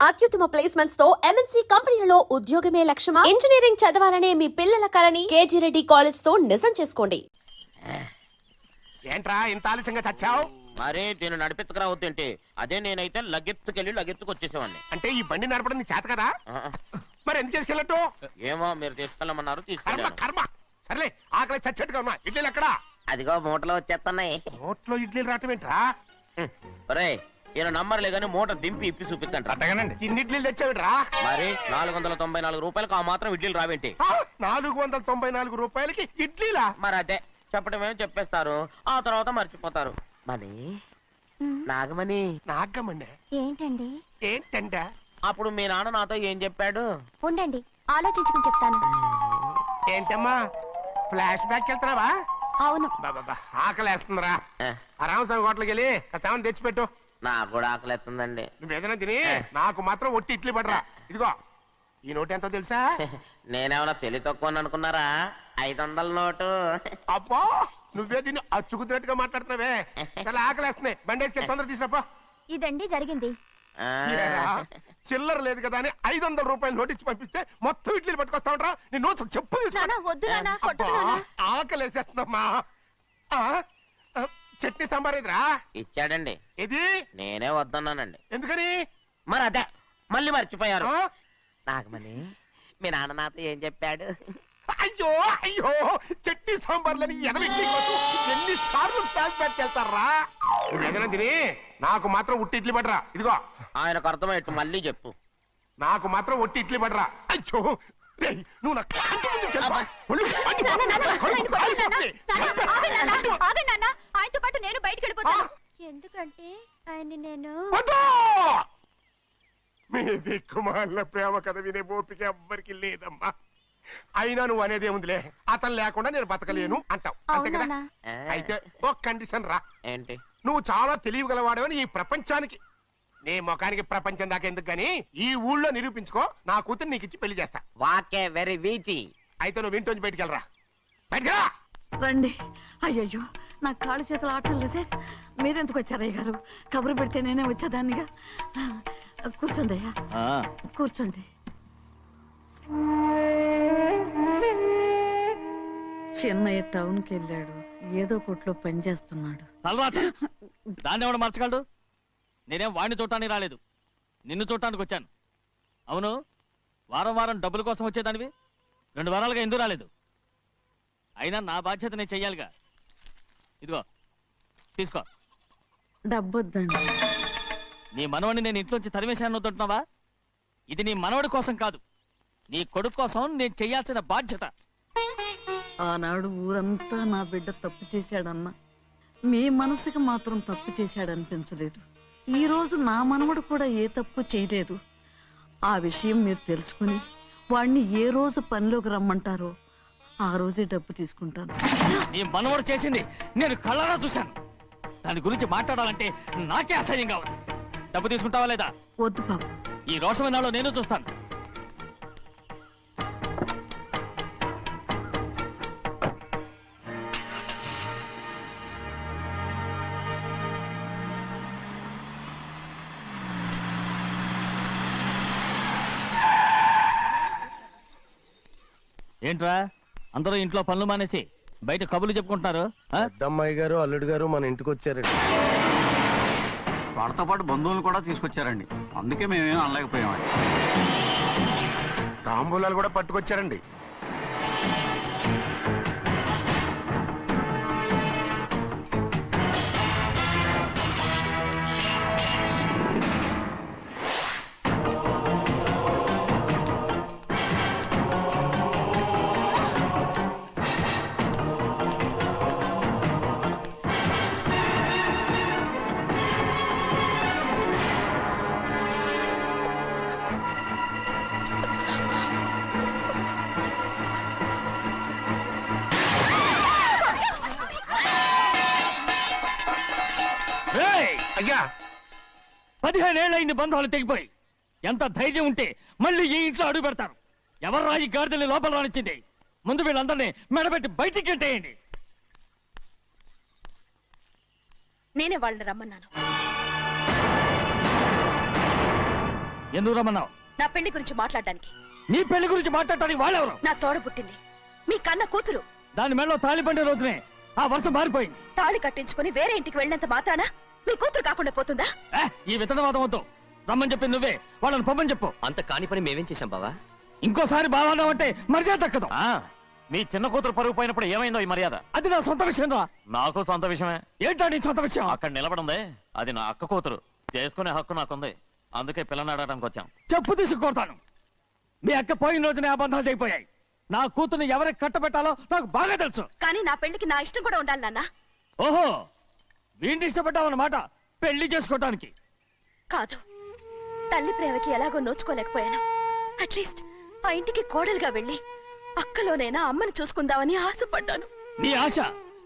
అత్యుత్తమ ప్లేస్మెంట్స్ తో ఎంఎన్సీ కంపెనీలలో ఉద్యోగమే లక్ష్యమా? ఇంజనీరింగ్ చదవాలనే మీ పిల్లల కలని కేజీ రెడ్డి కాలేజ్ తో నిజం చేసుకోండి. ఏంట్రా ఇంత ఆలస్యంగా చచ్చావు? మరే నేను నడిపించకరావద్దేంటి? అదే నేనైతే లగెత్తుకెళ్ళి వచ్చేసేవాడిని. అంటే ఈ బండి నడపడం నీ చేత కదా? మరి ఎందుకు తీసుకెళ్ళట్టు? ఏమో మీరు తీసుకెళ్ళమన్నారు, కర్మ తీసుకెళ్ళాను. కర్మ. సర్లే ఆకలి చచ్చేట్టుగా ఉన్నా. ఇడ్లీలు ఎక్కడా? అదిగో మూటలో వచ్చేస్తున్నాయి. నోట్లో ఇడ్లీలు రావటం ఏంట్రా? ఒరే ఈయన నంబర్లే గానీ మూట దింపి ఇప్పి చూపించండి. అట్టగానండి. ఇన్ని ఇడ్లీలు తెచ్చావిడ్రా? మరి 494 రూపాయలకు ఆ మాత్రం ఇడ్లీలు రావేంటి? 494 రూపాయలకి ఇడ్లీలా? మరి అదే చెప్పడమేమో చెప్పేస్తారు, ఆ తర్వాత మర్చిపోతారు. మనీ నాగమణి నాగమ్మండి. ఏంటండి? ఏంటంట? అప్పుడు మీ నాన్న నాతో ఏం చెప్పాడు? ఉండండి, ఆలోచించుకుని చెప్తాను. ఏంటమ్మా ఫ్లాష్ బ్యాక్ వెళ్తున్నావా? అవును. బాబా ఆకలేస్తుందిరా. ఆ రామస్వామి హోటల్కి వెళ్ళి కాస్త తెచ్చిపెట్టు. నాకు కూడా ఆకలిస్తుందండి. నువ్వేదైనా తిని నాకు మాత్రం ఒట్టి ఇడ్లీ పడరా. ఇదిగో ఈ నోటు ఎంతో తెలుసా? నేనేమన్నా తెలివి తక్కువ అనుకున్నారా? 500 నోటు. అబ్బా నువ్వే దీన్ని అచ్చుకుతున్నట్టుగా మాట్లాడుతున్నావే. చాలా ఆకలేస్తున్నాయి. బండేసుకెళ్ళి తొందర తీసుకురాపో. ఇదండి జరిగింది. చిల్లర లేదు కదా అని 500 రూపాయలు నోటు ఇచ్చి పంపిస్తే మొత్తం ఇడ్లీలు పట్టుకొస్తా ఉంటా. నీ నోట్స్ చెప్పు. వద్దు నాన్న, కొట్టకు నాన్న. ఆకలేసేస్తుందమ్మా. చట్నీ సాంబార్ ఎదురా ఇచ్చాడండి. ఇది నేనే వద్దన్నానండి. ఎందుకని? మరి అదే మళ్ళీ మర్చిపోయారు. నాగమణి మీ నాన్న నాతో ఏం చెప్పాడు? అయ్యో అయ్యో చట్నీ సాంబార్లని ఎన్నిసార్లు ఫ్లాష్ బ్యాక్ వెళ్తారా? నువ్వేదైనా తిని నాకు మాత్రం ఉట్టి ఇడ్లీ పడరా. ఇదిగో ఆయనకు అర్థమయ్యట్టు మళ్ళీ చెప్పు. నాకు మాత్రం ఒట్టి ఇడ్లీ పడరా. అయ్యో నువ్వు నా కంటి ముందు చెప్పా. ఆయనతో పాటు నేను బయటికి వెళ్ళిపోతాను. ఎందుకంటే ఆయన నేను మీ దిక్కుమాల ప్రేమ కథ వినే ఓపిక ఎవ్వరికి లేదమ్మా. అయినా నువ్వు అనేదేముందిలే, అతను లేకుండా నేను బతకలేను అంటావు అంతే కదా? అయితే ఒక కండిషన్ రా. ఏంటి? నువ్వు చాలా తెలియగలవాడవని ఈ ప్రపంచానికి, నీ ముఖానికి ప్రపంచం దాకా ఎందుకు గాని ఈ ఊళ్ళో నిరూపించుకో. నా కూతురు నీకు ఇచ్చి పెళ్లి చేస్తా. వాకే వెరీ వీచి. అయితే నువ్వు ఇంటి బయటికి వెళ్ళరా. బయటకెళ్ళరా. రండి. అయ్యయ్యో నాకు కాళ్ళు చేతులు ఆటలు లేసే. మీరెందుకు వచ్చారయ్య గారు? కబురు పెడితే నేనే వచ్చేదాన్నిగా. కూర్చోండి అయ్యా, కూర్చోండి. చిన్నయ్య టౌన్కి వెళ్ళాడు, ఏదో కొట్లో పని చేస్తున్నాడు. దాన్ని ఎవడు మార్చగలడు? నేనేం వాడిని చూడటానికి రాలేదు, నిన్ను చూడటానికి వచ్చాను. అవును, వారం వారం డబ్బుల కోసం వచ్చేదానివి 2 వారాలుగా ఎందుకు రాలేదు? అయినా నా బాధ్యత నేను చెయ్యాలిగా. ఇదిగో తీసుకో. డబ్బొద్దండి. నీ మనవడిని నేను ఇంట్లోంచి తరిమేశాను వద్దంటున్నావా? ఇది నీ మనవడి కోసం కాదు, నీ కొడుకు కోసం నేను చెయ్యాల్సిన బాధ్యత. ఆనాడు ఊరంతా నా బిడ్డ తప్పు చేశాడన్నా, మీ మనసుకి మాత్రం తప్పు చేశాడనిపించలేదు. ఈ రోజు నా మనవడు కూడా ఏ తప్పు చేయలేదు. ఆ విషయం మీరు తెలుసుకుని వాడిని ఏ రోజు పనిలోకి రమ్మంటారో ఆ రోజే డబ్బు తీసుకుంటాను. నీ మనవడు చేసింది నేను కళ్ళారా చూశాను. దాని గురించి మాట్లాడాలంటే నాకే అసహ్యంగా ఉంది. డబ్బు తీసుకుంటావా లేదా? వద్దు బాబు. ఈ రోషమైన నాలో నేను చూస్తాను. ఏంట్రా అందరూ ఇంట్లో పనులు మానేసి బయట కబుర్లు చెప్పుకుంటున్నారు? పెద్దమ్మాయి గారు అల్లుడు గారు మన ఇంటికి వచ్చారండి. వాళ్ళతో పాటు బంధువులు కూడా తీసుకొచ్చారండి, అందుకే మేమేం అనలేకపోయామండి. తాంబూలాలు కూడా పట్టుకొచ్చారండి. అయ్యా 15 ఏళ్ళైంది బంధాలు తెగిపోయి. ఎంత ధైర్యం ఉంటే మళ్ళీ ఈ ఇంట్లో అడుగు పెడతారు? ఎవరు రాయి గాడిదల్ని లోపల రానిచ్చింది? ముందు వీళ్ళందరినీ మెడబెట్టి బయటికి గెంటేయండి. నేనే వాళ్ళని రమ్మన్నాను. ఎందుకు రమ్మన్నావు? నా పెళ్లి గురించి మాట్లాడడానికి. నీ పెళ్లి గురించి మాట్లాడటానికి వాళ్ళెవరు? నా తోడ పుట్టింది, మీ కన్న కూతురు. దాని మెడలో తాళి పండే రోజునే ఆ వర్షం మారిపోయింది. తాళి కట్టించుకుని వేరే ఇంటికి వెళ్ళినంత మాత్రాన మీ కూతురు కాకుండా పోతుందా? ఈ విత్తనవాదం వద్దు. రమ్మని చెప్పింది నువ్వే, వాళ్ళని పంపని చెప్పు. అంత కాని పని మేమేం చేశాం బావా? ఇంకోసారి బాగా అంటే మర్యాద తక్కదు. మీ చిన్న కూతురు పరుగు పోయినప్పుడు ఏమైందో ఈ మర్యాద? అది నా సొంత విషయం రా. నాకు సొంత విషయమే. ఏంటో నీ సొంత విషయం? అక్కడ నిలబడిందే అది నా అక్క కూతురు, చేసుకునే హక్కు నాకుంది. అందుకే పిల్లని అడగడానికి వచ్చాం. చెప్పు తీసుకొడతాను. మీ అక్క పోయిన రోజునే అబద్ధాలు అయిపోయాయి. నా కూతుర్ని ఎవరికి కట్టబెట్టాలో నాకు బాగా తెలుసు. కానీ నా పెళ్లికి నా ఇష్టం కూడా ఉండాలి నాన్న. ఓహో, వీడిని ఇష్టపడ్డావన్నమాట పెళ్లి చేసుకోవటానికి. కాదు, తల్లి ప్రేమకి ఎలాగో నోచుకోలేకపోయాను. అట్లీస్ట్ ఆ ఇంటికి కోడలుగా వెళ్ళి అక్కలోనైనా అమ్మని చూసుకుందామని ఆశపడ్డాను. నీ ఆశ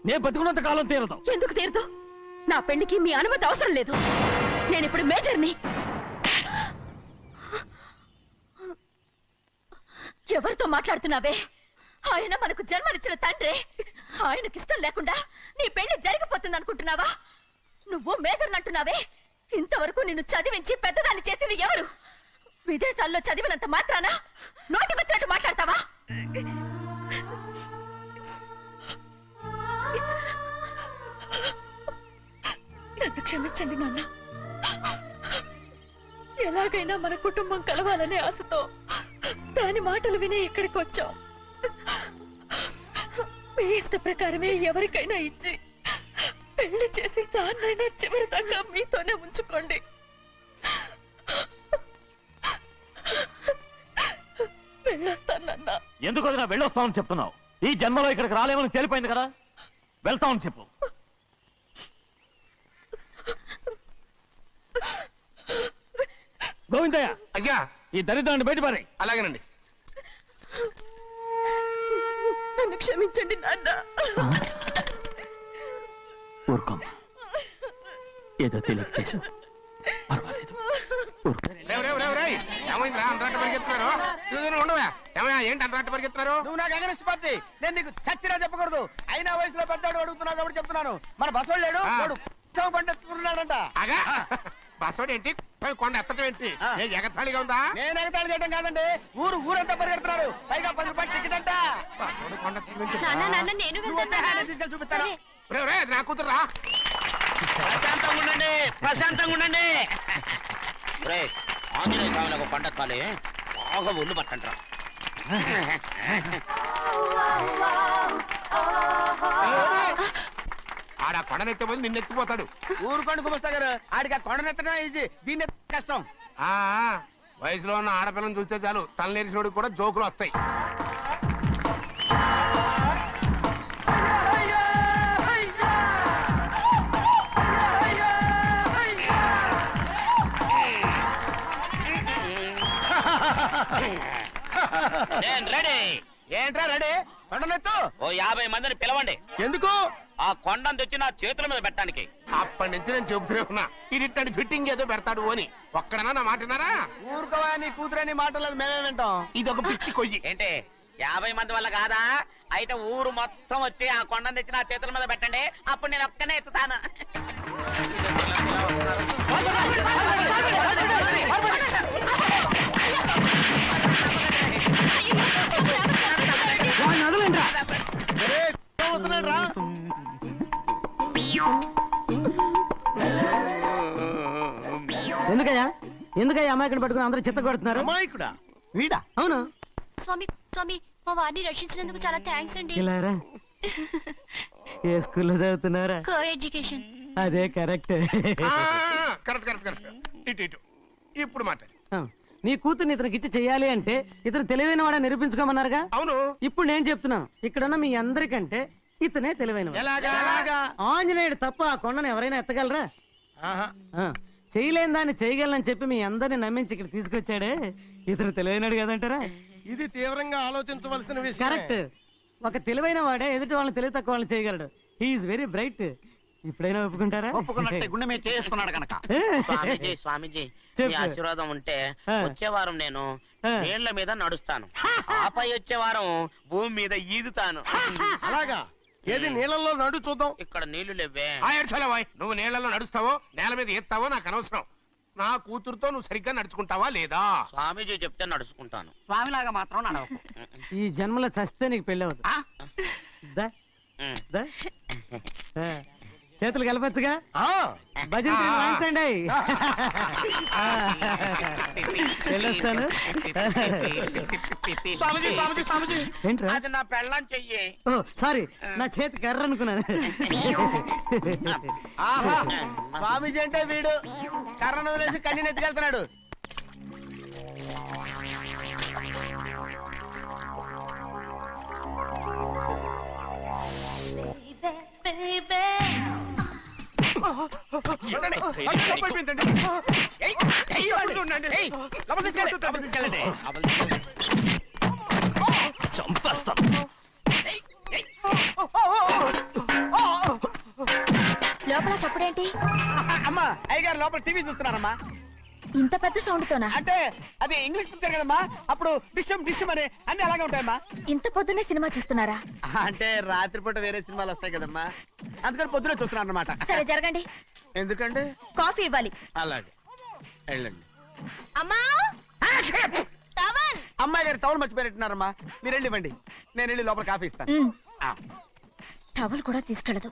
నే బతుకున్నంత కాలం తీరదు. ఎందుకు తీరదు? నా పెళ్లికి మీ అనుమతి అవసరం లేదు. నేనిప్పుడు మేజర్ని. ఎవరితో మాట్లాడుతున్నావే? ఆయన మనకు జన్మనిచ్చిన తండ్రి. ఆయనకిష్టం లేకుండా నీ పెళ్లి జరిగిపోతుంది అనుకుంటున్నావా? నువ్వు మేజర్ అంటున్నావే. ఇంతవరకు నిన్ను చదివించి పెద్దదాన్ని చేసింది ఎవరు? విదేశాల్లో చదివినంత మాత్రాన నోటి వచ్చినట్టు మాట్లాడతావా? నన్ను క్షమించండి నాన్న. ఎలాగైనా మన కుటుంబం కలవాలనే ఆశతో దాని మాటలు వినే ఇక్కడికి వచ్చాం. మీ ఇష్ట ప్రకారమే ఎవరికైనా ఇచ్చి పెళ్లి చేసి దాన్నైనా చివరి దాకా మీతోనే ఉంచుకోండి. వెళ్ళొస్తానన్నా. ఎందుకు వదినా వెళ్ళొస్తామని చెప్తున్నావు? ఈ జన్మలో ఇక్కడికి రాలేమని తెలిపోయింది కదా, వెళ్తామని చెప్పు. గోవిందయ్య, అయ్యా ఈ దరిద్రాన్ని బయటపడి. అలాగేనండి. నన్ను క్షమించండి నాన్న. ఊరుకోమ్మా, ఏదో తెలియక చేశావు, పర్వాలేదు. ఏమైందిరా అంతరాట పరిగెత్తున్నారు? ఉండవా ఏమయ్యా? ఏంటి అంతరాట పరిగెత్తున్నారు? నువ్వు నాకు అగనిస్ట్ పార్టీ. నేను నీకు చచ్చినా చెప్పకూడదు. అయినా వయసులో పెద్దవాడు అడుగుతున్నావు కాబట్టి చెప్తున్నాను. మన బసవాడు లేడు, వాడు పండిస్తున్నాడంట. అగా బస్సోడు ఏంటి, కొండ ఎత్తడం ఏంటి? ఎగతాళిగా ఉందా? నేను ఎగతాళి చేయడం కాదండి, ఊరంతా పరిగెడుతున్నారు. పైగా 10 రూపాయలు టికెట్ అంట. బస్సోడు కొండ నేను తీసుకెళ్ళి చూపిస్తాను. అది నా కూతురురా. ప్రశాంతంగా ఉండండి, ప్రశాంతంగా ఉండండి. ఆంజనేయ స్వామిలకు పండగ కాలే, బాగా ఒళ్ళు పట్టంటారా. ఆడ కొండనెత్తే పోయి నిన్నెత్తిపోతాడు. ఊరుకోండి కుమస్తా గారు, ఆడికి ఆ కొండనెత్తడం ఈజీ, దీన్ని కష్టం. వయసులో ఉన్న ఆడపిల్లని చూస్తే చాలు తలనేరిసినోడికి కూడా జోకులు వస్తాయి. ఏంట్రా రెడీ? కొండనెత్తు. ఓ 50 మందిని పిలవండి. ఎందుకు? ఆ కొండను తెచ్చి నా చేతుల మీద పెట్టడానికి. అప్పటి నుంచి నేను చెబుతూనే ఉన్నా, ఇది ఫిట్టింగ్ ఏదో పెడతాడు అని. ఒక్కడనా నా మాటనారా? ఊరుకోవా, నీ కూతురని మాటలేదు, మేమే వింటాం. ఇది ఒక పిచ్చి కొయ్యి. ఏంటి 50 మంది వల్ల కాదా? అయితే ఊరు మొత్తం వచ్చి ఆ కొండను తెచ్చి నా చేతుల మీద పెట్టండి, అప్పుడు నేను ఒక్కనే ఎత్తుతాను. ఎందుకయ్యా అమాయకుని పట్టుకుని అందరూ చిత్త కొడుతున్నారు? అమాయకుడా? వీడా? అవును. స్వామి స్వామి, మా వారిని రక్షించినందుకు చాలా థ్యాంక్స్ అండి. ఇలారా, ఏ స్కూల్లో చదువుతున్నారా? Coeducation. అదే కరెక్ట్. ఇటు ఇప్పుడు మాట్లాడు. నీ కూతుర్ని ఇతనికి ఇచ్చి చెయ్యాలి అంటే ఇతను తెలివైన వాడని నిరూపించుకోమన్నారుగా. అవును. ఇప్పుడు నేను చెప్తున్నాను, ఇక్కడున్న మీ అందరికంటే ఇతనే తెలివైన. ఆంజనేయుడు తప్ప ఆ కొండను ఎవరైనా ఎత్తగలరా? చేయలేని దాన్ని చేయగలనని చెప్పి మీ అందరిని నమ్మించి ఇక్కడ తీసుకొచ్చాడే, ఇతను తెలివైనడు కదంటారా? ఇది తీవ్రంగా ఆలోచించవలసిన విషయం. కరెక్ట్. ఒక తెలివైన వాడే ఎదుటి వాళ్ళని తెలివి తక్కువ వాళ్ళని చేయగలడు. He is very bright. ఇప్పుడైనా ఒప్పుకుంటారా? ఒప్పుకున్నట్టే, గుండె మీద చేసుకున్నాడు కనుక. స్వామీజీ, స్వామీజీ, మీ ఆశీర్వాదం ఉంటే వచ్చే వారం నేను నీళ్ల మీద నడుస్తాను, ఆపై వచ్చే వారం భూమి మీద ఈదుతాను. అలాగా? ఏది నీళ్ళల్లో నడు చూద్దాం. ఇక్కడ నీళ్లు లేవే. నువ్వు నీళ్లలో నడుస్తావో నేల మీద ఎత్తావో నాకు అనవసరం. నా కూతురుతో నువ్వు సరిగ్గా నడుచుకుంటావా లేదా? స్వామీజీ చెప్తే నడుచుకుంటాను. స్వామిలాగా మాత్రం నడవకు. ఈ జన్మలో చస్తే నీకు పెళ్ళి అవుతుంది. దా, దా. చేతులు కలపచ్చుగా, భజన వాయించండి. వెళ్ళొస్తాను. స్వామీజీ స్వామీజీ స్వామీజీ ఏంట్రా? అది నా పెళ్ళం చెయ్యి. ఓ సారీ, నా చేతి కర్ర అనుకున్నాను. స్వామీజీ అంటే వీడు కర్రను వదిలేసి కన్నీని ఎత్తుకెళ్తున్నాడు. లోపల చప్పుడేంటి? అమ్మా అయ్యగారు లోపల టీవీ చూస్తున్నారమ్మా. ఇంత పెద్ద సౌండ్ తోనా? అంటే అది ఇంగ్లీష్ పిక్చర్ కదమ్మా, అప్పుడు డిషం డిషం అని అన్ని అలాగే ఉంటాయమ్మా. ఇంత పొద్దున్నే సినిమా చూస్తున్నారా? అంటే రాత్రిపూట వేరే సినిమాలు వస్తాయి కదమ్మా, అందుకని పొద్దునే చూస్తున్నాను అన్నమాట. సరే జరగండి. ఎందుకండి? కాఫీ ఇవ్వాలి. అలాగే వెళ్ళండి. అమ్మా టవల్. అమ్మాయి గారు టవల్ మర్చిపోయినట్టున్నారమ్మా, మీరు వెళ్ళి ఇవ్వండి, నేను వెళ్ళి లోపల కాఫీ ఇస్తాను. టవల్ కూడా తీసుకెళ్ళదు.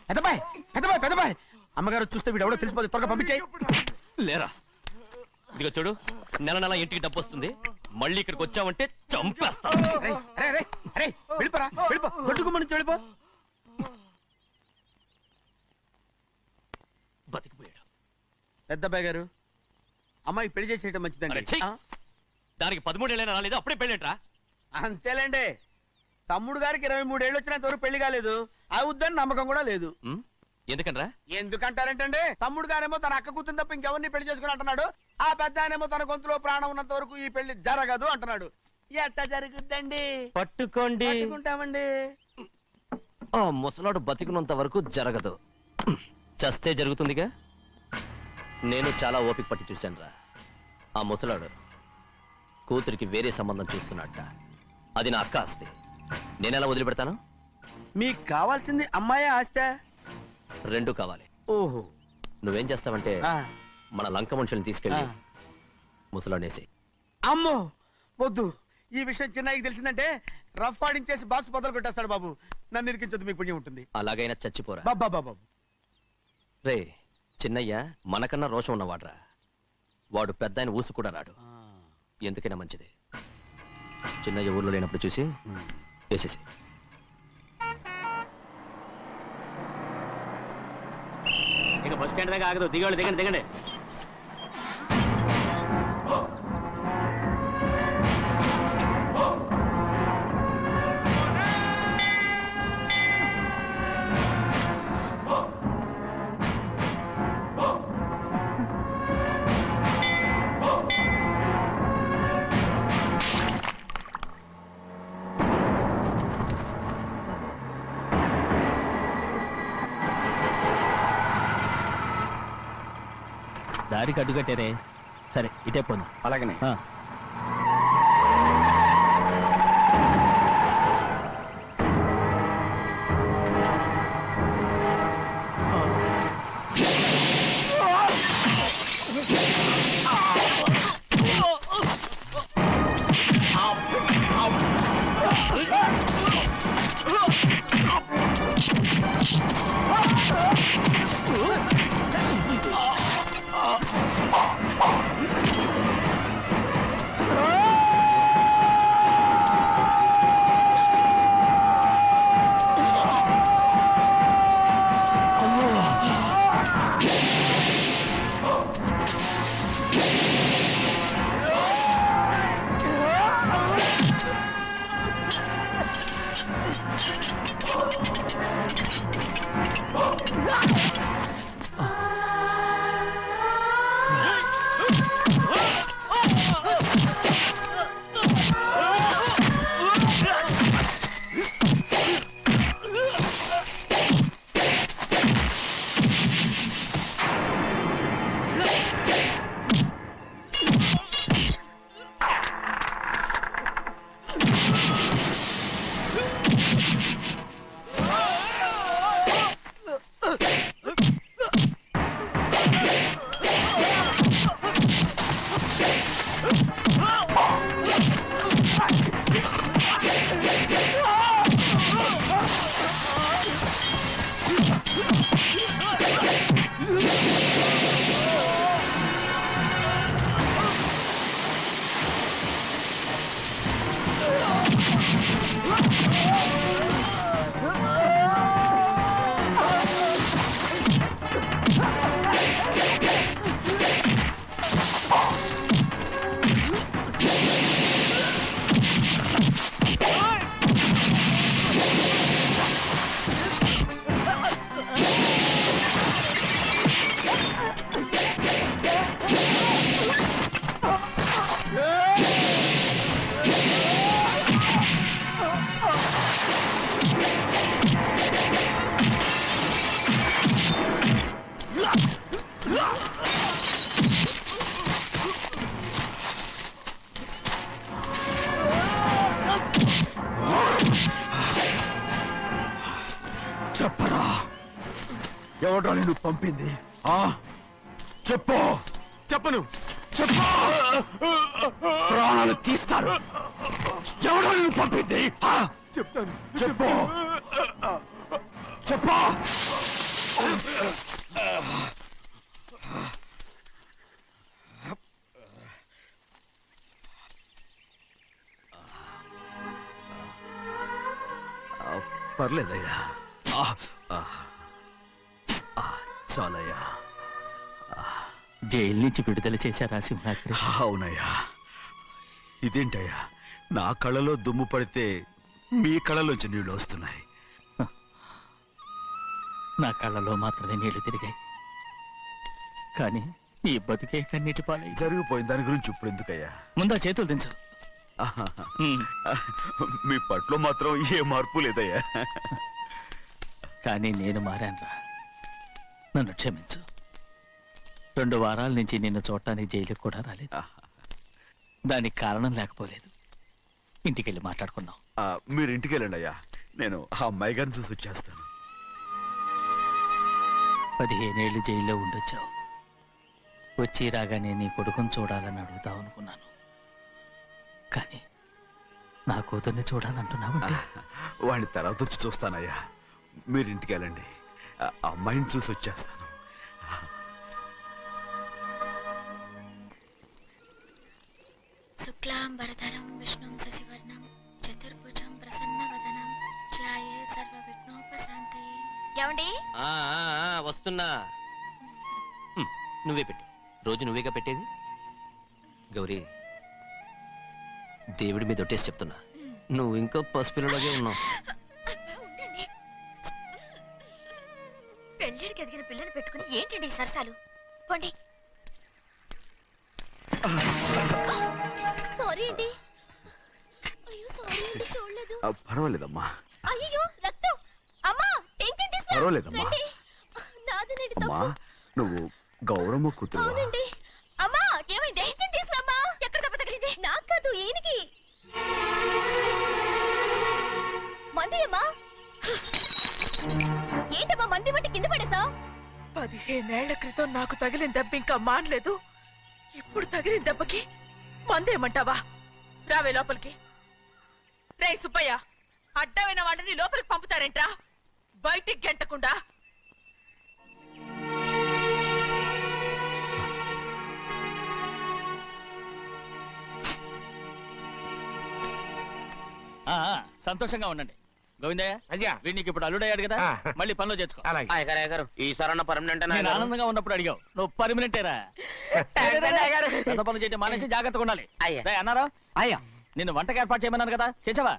పెద్దబాయ్ పెద్దబాయ్ పెద్దబాయ్, అమ్మగారు చూస్తే వీడు ఎవడో తెలిసిపోతే త్వరగా పంపించేయి. లేరా, ఇదిగో చూడు, నెల నెల ఇంటికి డబ్బు వస్తుంది, మళ్ళీ ఇక్కడికి వచ్చావంటే చంపేస్తా. వెళ్ళిపోరా, వెళ్ళిపో, దొడ్డుకుమ్మ నుంచి వెళ్ళిపో. బతికిపోయాడు. పెద్దబాయ్ గారు, అమ్మాయి పెళ్లి చేసేయటం మంచిదండి. దానికి 13 ఏళ్ళైనా రాలేదు, అప్పుడే పెళ్ళేంట్రా? అంతేలేండి, తమ్ముడు గారికి 23 ఏళ్ళు వచ్చినంత వరకు పెళ్లి కాలేదు, అవుద్దని నమ్మకం కూడా లేదు. ఎందుకనరా? ఎందుకంటారేంటండి, తమ్ముడు గారేమో తన అక్క కూతురు తప్ప ఇంకెవరిని పెళ్లి చేసుకుని అంటున్నాడు, ఆ పెద్ద ఆయనేమో తన గొంతులో ప్రాణం ఉన్నంత వరకు ఈ పెళ్లి జరగదు అంటున్నాడు. ఎట్టా జరుగుద్దండి? పట్టుకోండి. పట్టుకుంటామండి. ఆ ముసలాడు బతికినంత వరకు జరగదు, చస్తే జరుగుతుందిగా. నేను చాలా ఓపిక పట్టి చూశానురా. ఆ ముసలాడు కూతురికి వేరే సంబంధం చూస్తున్నట్ట. అది నా అక్క ఆస్తి, నేనెలా వదిలిపెడతాను? మీకు కావాల్సింది అమ్మాయి ఆస్తా? రెండు కావాలి. ఓహో, నువ్వేం చేస్తావంటే మన లంక మనుషుల్ని తీసుకెళ్ళి ముసలాడేసి. అమ్మో వద్దు, ఈ విషయం చిన్నయ్యకి తెలిసిందంటే రఫ్ ఆడించేసి బాక్స్ బదులు కొట్టేస్తాడు బాబు. నన్ను ఇరికించొద్దు, మీకు పుణ్యం ఉంటుంది. అలాగైనా చచ్చిపోరా. బాబా బాబు రే, చిన్నయ్య మనకన్నా రోషం ఉన్నవాడ్రా. వాడు పెద్ద ఆయన ఊసు కూడా రాడు. ఎందుకైనా మంచిది చిన్నయ్య ఊర్లో లేనప్పుడు చూసి వేసేసి. ఇక బస్ స్టాండ్ దగ్గర ఆగదు, దిగండి దిగండి దిగండి. దారికి అడ్డుకట్టారే. సరే ఇటే పోను. అలాగనే. ఎవడో నిన్ను పంపింది? చెప్పు. చెప్పను. చెప్పు. ప్రాణాలు తీస్తారు. ఎవడో నిన్ను పంపింది? చెప్తాను. చెప్పు. చెప్పు. పర్లేదయ్యా. చాలయ్యా. జైలు నుంచి విడుదల చేశారా సింహాద్రి? అవునయ్యా. ఇదేంటయ్యా, నా కళ్ళలో దుమ్ము పడితే మీ కళ్ళలోంచి నీళ్లు వస్తున్నాయి. నా కళ్ళలో మాత్రమే నీళ్లు తిరిగాయి, కానీ ఈ బతుకే కన్నీటి పాలై. జరిగిపోయిన దాని గురించి ఇప్పుడు ఎందుకయ్యా? ముందా చేతులు దించు. మీ పట్లో మాత్రం ఏ మార్పు లేదయ్యా. కానీ నేను మారానురా, నన్ను క్షమించు. 2 వారాల నుంచి నిన్ను చూడటానికి జైలుకి కూడా రాలేదు. దానికి కారణం లేకపోలేదు. ఇంటికెళ్ళి మాట్లాడుకుందాం. మీరు ఇంటికి వెళ్ళండి అయ్యా, నేను ఆ అమ్మాయి గారిని చూసి వచ్చేస్తాను. 15 ఏళ్ళు జైల్లో ఉండొచ్చావు. వచ్చి రాగానే నీ కొడుకుని చూడాలని అడుగుతావు అనుకున్నాను, కానీ నా కూతుర్ని చూడాలంటున్నావంటే. వాడిని తర్వాత వచ్చి చూస్తానయ్యా, మీరు ఇంటికి వెళ్ళండి. ఆ అమ్మాయిని చూసి వచ్చేస్తాను. శుక్లాంబరధరం విష్ణుం శశివర్ణం చతుర్భుజం ప్రసన్నవదనం ధ్యాయే సర్వవిఘ్నోపశాంతయే. ఏమండి? వస్తున్నా. నువ్వే పెట్టు. రోజు నువ్వేగా పెట్టేది. గౌరీ, దేవుడి మీద ఒట్టేసి చెప్తున్నా, నువ్వు ఇంకా పసిపిల్లలాగే ఉన్నావు. పెళ్ళిడికి ఎదిగిన పిల్లని పెట్టుకుని ఏంటండి ఈ సరసాలు? పోండి. సారీ అండి. అయ్యో సారీ అండి, చూడలేదు. పర్వాలేదమ్మా. అయ్యో రక్తం. అమ్మా టెన్షన్ తీసుకో. పర్వాలేదమ్మా. నాదనండి అమ్మా, తప్పు. నువ్వు గౌరమ్మ కూతురు. అవునండి. అమ్మా ఏమైంది? టెన్షన్ తీసుకురామ్మా. ఎక్కడ దెబ్బ తగిలింది? నాకు కాదు, ఈయనకి. మంది అమ్మా. ఏంటమ్మా మంది బట్టి కింద పడేసా? 15 ఏళ్ల క్రితం నాకు తగిలిన దెబ్బ ఇంకా మానలేదు. ఇప్పుడు తగిలిన దెబ్బకి మందేమంటావా? రావే లోపలికి. రే సుబ్బయ్య, అడ్డమైన వాడిని లోపలికి పంపుతారేంట్రా? బయటికి గెంటకుండా. సంతోషంగా ఉండండి. గోవిందయ్య, అయ్యా, వీడికి ఇప్పుడు అల్లుడయ్యాడు కదా, మళ్ళీ పనిలో చేర్చుకో. ఈసారన్నా పర్మనెంట్. నేను ఆనందంగా ఉన్నప్పుడు అడిగావు, నువ్వు పర్మనెంటేరా. పెద్ద పనులు చేయడం మానేసి జాగ్రత్తగా ఉండాలి. అన్నారా? అయ్యా, నిన్ను వంటకి ఏర్పాటు చేయమన్నాను కదా, చేసావా?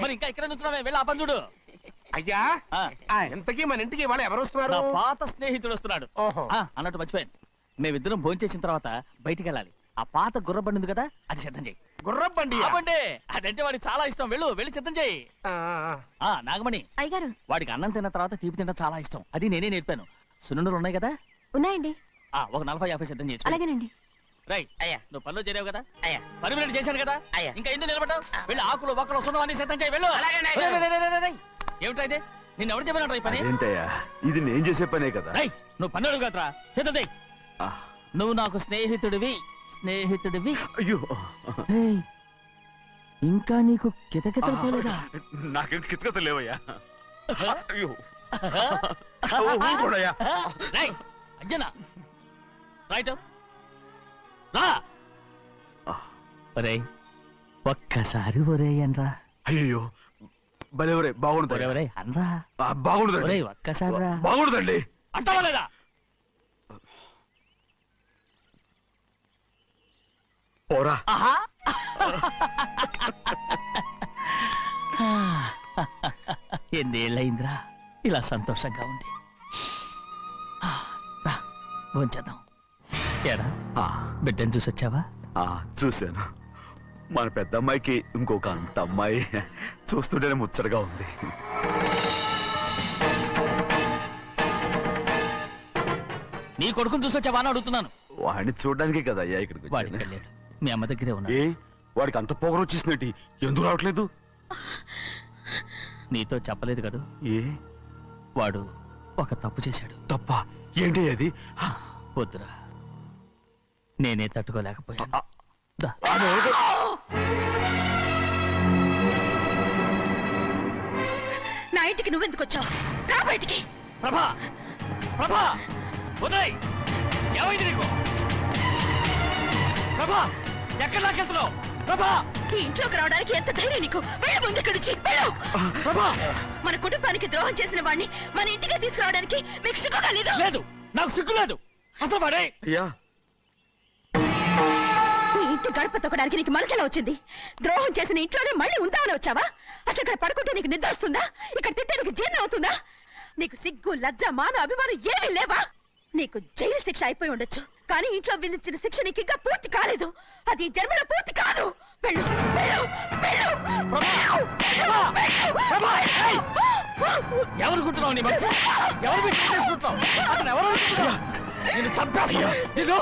మరి ఇంకా ఇక్కడ నుంచున్నావే, వెళ్ళి ఆ పని చూడు. అయ్యా, ఇంతకీ మన ఇంటికి ఇవాళ ఎవరు వస్తున్నారు? నా పాత స్నేహితుడు వస్తున్నాడు. అన్నట్టు మర్చిపోయాను, మేమిద్దరం భోంచేసిన తర్వాత బయటికి వెళ్ళాలి. ఆ పాత గుర్రబండి ఉంది కదా, అది సిద్ధం చేయి. గుర్రబండి? అదంటే వాడికి చాలా ఇష్టం. వెళ్ళి సిద్ధం చేయి. నాగమణి, అయ్యగారు, వాడికి అన్నం తిన్న తర్వాత తీపి తినడం చాలా ఇష్టం. అది నేనే నేర్పాను. సున్నుండలు ఉన్నాయి కదా? ఉన్నాయండి. ఒక 40-50 సిద్ధం చేసి. అలాగేనండి. రైట్. అయ్యా, నువ్వు పనిలో చేరావు కదా, అయ్యా, పర్మనెంట్ చేశాను కదా, అయ్యా, ఇంకా ఎందుకు నిలబడ్డావు? వెళ్ళి ఆకులు ఒక్కలు సున్నవన్నీ సిద్ధం చేయి. వెళ్ళు. ఏమిటైతే నిన్ను ఎవరు చెప్పినట్టు ఈ పని? ఏంటయ్యా, ఇది నేను చేసే పనే కదా. నువ్వు పని అడుగు కదరా, సిద్ధం చేయి. నువ్వు నాకు స్నేహితుడివి. అయ్యో, ఇంకా నీకు కితకితలు పోలేదా? నాకేం కితకితలు లేవయ్యా. అయ్యో, అంజనా, రైట్ రా. ఒరేయ్, ఒక్కసారి ఒరేయ్ అనరా. అయ్యో, భలే బాగుంటుంది. ఒరేయ్ అనరా. బాగుండదండి. ఒక్కసారి రా. బాగుండదండి. అంటావా లేదా? పోరా. ఎన్నేళ్ళయిందిరా ఇలా సంతోషంగా ఉండి. భోంచేద్దాం. ఏరా, బిడ్డను చూసొచ్చావా? చూశాను. మన పెద్ద అమ్మాయికి ఇంకొక అంత అమ్మాయి. చూస్తుంటేనే ముచ్చటగా ఉంది. నీ కొడుకుని చూసొచ్చావా అని అడుగుతున్నాను. వాడిని చూడడానికి కదా అయ్యా ఇక్కడికి వచ్చాను. మీ అమ్మ దగ్గరే ఉన్నా. వాడికి అంత పొగరు వచ్చేసినట్టు ఎందుకు రావట్లేదు? నీతో చెప్పలేదు కదా. ఏ, వాడు ఒక తప్పు చేశాడు. తప్ప ఏంటి అది? వద్దురా, నేనే తట్టుకోలేకపోయాను. దా. నా ఇంటికి నువ్వెందుకు వచ్చావు? రా బయటికి. ప్రభా, ప్రభా, ఉదయ్, ఏమైంది నీకు? ప్రభా, ఎక్కడ లాకెళ్తున్నావు? ప్రభా, ఈ ఇంట్లోకి రావడానికి ఎంత ధైర్యం నీకు? వెళ్ళు ముందు ఇక్కడి నుంచి, వెళ్ళు. ప్రభా, మన కుటుంబానికి ద్రోహం చేసిన వాడిని మన ఇంటికి తీసుకురావడానికి మీకు సిగ్గు కాలేదు? లేదు, నాకు సిగ్గు లేదు. అసలు వాడే అయ్యా, ఈ ఇంటి గడప తొక్కడానికి నీకు మనసులో వచ్చింది. ద్రోహం చేసిన ఇంట్లోనే మళ్ళీ ఉందామని వచ్చావా? అసలు ఇక్కడ పడుకుంటే నీకు నిద్ర వస్తుందా? ఇక్కడ తింటే నీకు జీర్ణం అవుతుందా? నీకు సిగ్గు, లజ్జ, మాన, అభిమానం ఏమీ లేవా? నీకు జైలు శిక్ష అయిపోయి ఉండొచ్చు, కానీ ఇంట్లో విధించిన శిక్ష నీకు ఇంకా పూర్తి కాలేదు. అది ఈ జన్మలో పూర్తి కాదు. వెళ్ళు, వెళ్ళు, వెళ్ళు, ఎవరు కుట్టున్నావు? నీ మంచి ఎవరు మీరు చేసుకుంటున్నావు? అతను ఎవరు అనుకుంటున్నావు? నిన్ను చంపేస్తా. నిన్ను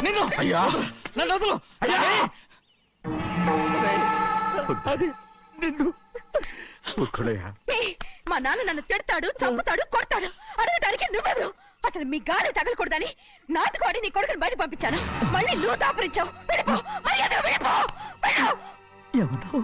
నిన్ను అయ్యా, నన్ను వదులు. అయ్యా, అది నిన్ను ఒక్కడయ్యా. ఏయ్, మా నాన్న నన్ను తిడతాడు, చంపుతాడు, కొడతాడు. అడగడానికి నువ్వెవరు? అసలు మీ గాలి తగలకూడదని నాటుకోడి నీ కొడుకుని బయట పంపించాను. మళ్ళీ నువ్వు దాపరించావు. వెళ్ళిపో, మర్యాదగా వెళ్ళిపో, వెళ్ళు. ఎవరు